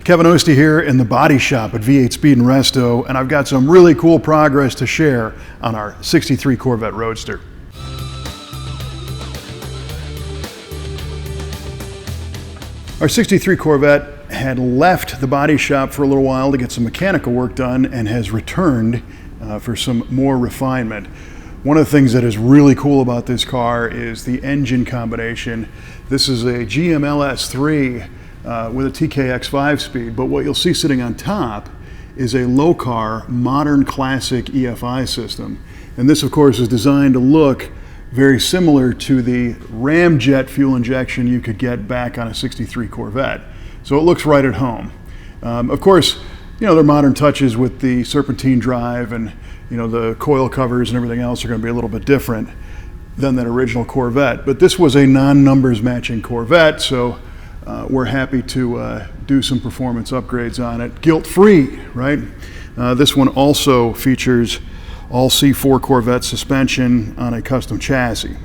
Kevin Oeste here in the body shop at V8 Speed and Resto, and I've got some really cool progress to share on our 63 Corvette Roadster. Our 63 Corvette had left the body shop for a little while to get some mechanical work done and has returned for some more refinement. One of the things that is really cool about this car is the engine combination. This is a GM LS3 with a TKX 5-speed, but what you'll see sitting on top is a Lokar Modern Classic EFI system. And this, of course, is designed to look very similar to the Ramjet fuel injection you could get back on a 63 Corvette. So it looks right at home. Of course, you know, there are modern touches with the serpentine drive, and you know, the coil covers and everything else are going to be a little bit different than that original Corvette. But this was a non-numbers matching Corvette, so we're happy to do some performance upgrades on it, guilt-free, right? This one also features all C4 Corvette suspension on a custom chassis.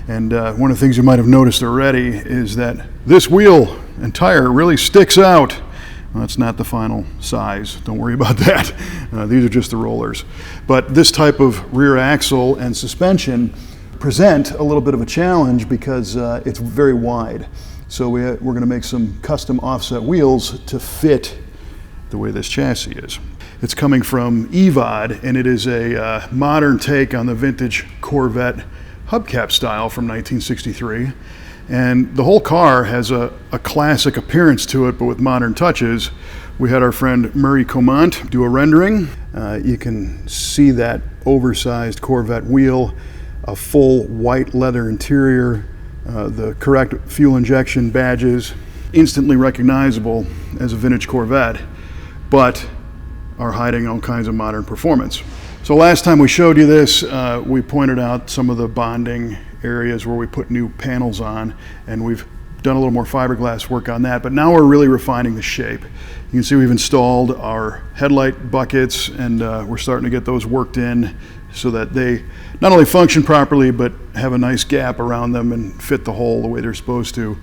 And one of the things you might have noticed already is that this wheel and tire really sticks out. Well, that's not the final size, don't worry about that. These are just the rollers. But this type of rear axle and suspension present a little bit of a challenge because it's very wide. So we're going to make some custom offset wheels to fit the way this chassis is. It's coming from Evod, and it is a modern take on the vintage Corvette hubcap style from 1963. And the whole car has a classic appearance to it, but with modern touches. We had our friend Murray Comant do a rendering. You can see that oversized Corvette wheel, a full white leather interior, the correct fuel injection badges, instantly recognizable as a vintage Corvette, but are hiding all kinds of modern performance. So last time we showed you this, we pointed out some of the bonding areas where we put new panels on, and we've done a little more fiberglass work on that, but now we're really refining the shape. You can see we've installed our headlight buckets, and we're starting to get those worked in so that they not only function properly, but have a nice gap around them and fit the hole the way they're supposed to.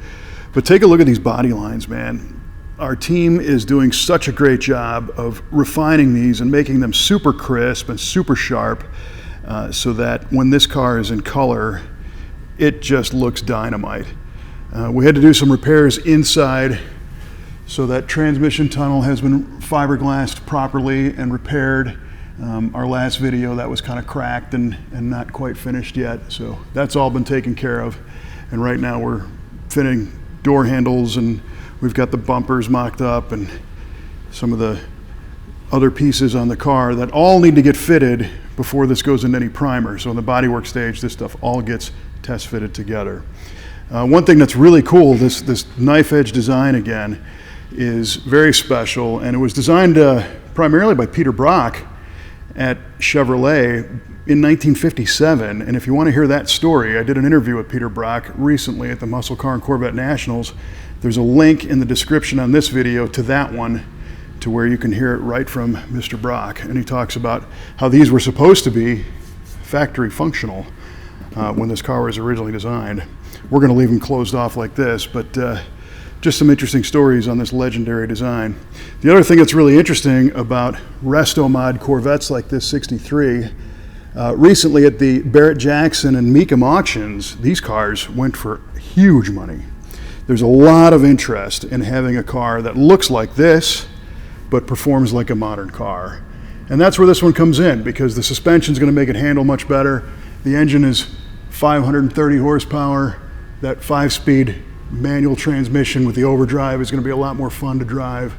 But take a look at these body lines, man. Our team is doing such a great job of refining these and making them super crisp and super sharp so that when this car is in color, it just looks dynamite. We had to do some repairs inside, so that transmission tunnel has been fiberglassed properly and repaired. Our last video, that was kind of cracked and not quite finished yet, so that's all been taken care of. And right now we're fitting door handles, and we've got the bumpers mocked up and some of the other pieces on the car that all need to get fitted before this goes into any primer. So in the bodywork stage, this stuff all gets test fitted together. One thing that's really cool, this knife edge design again is very special, and it was designed primarily by Peter Brock at Chevrolet in 1957. And if you want to hear that story, I did an interview with Peter Brock recently at the Muscle Car and Corvette Nationals. There's a link in the description on this video to that one, to where you can hear it right from Mr. Brock. And he talks about how these were supposed to be factory functional when this car was originally designed. We're going to leave them closed off like this, but just some interesting stories on this legendary design. The other thing that's really interesting about Restomod Corvettes like this 63, recently at the Barrett-Jackson and Mecum auctions, these cars went for huge money. There's a lot of interest in having a car that looks like this, but performs like a modern car. And that's where this one comes in, because the suspension is going to make it handle much better. The engine is 530 horsepower. That 5-speed manual transmission with the overdrive is going to be a lot more fun to drive.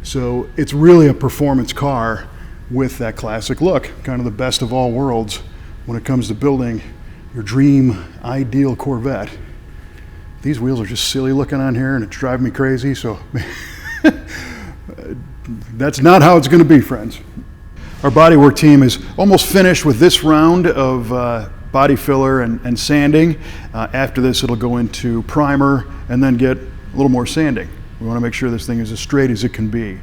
So it's really a performance car with that classic look, kind of the best of all worlds when it comes to building your dream ideal Corvette. These wheels are just silly looking on here, and it's driving me crazy, so that's not how it's going to be, friends. Our bodywork team is almost finished with this round of body filler and sanding. After this, it'll go into primer and then get a little more sanding. We want to make sure this thing is as straight as it can be.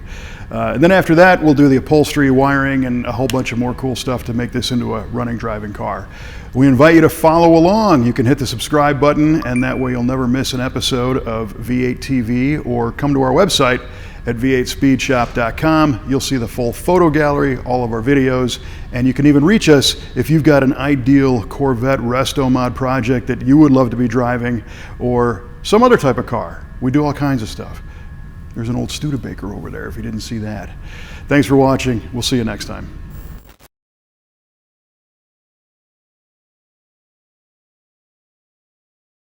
And then after that, we'll do the upholstery, wiring, and a whole bunch of more cool stuff to make this into a running, driving car. We invite you to follow along. You can hit the subscribe button, and that way you'll never miss an episode of V8 TV, or come to our website at v8speedshop.com. You'll see the full photo gallery, all of our videos, and you can even reach us if you've got an ideal Corvette Restomod project that you would love to be driving, or some other type of car. We do all kinds of stuff. There's an old Studebaker over there if you didn't see that. Thanks for watching. We'll see you next time.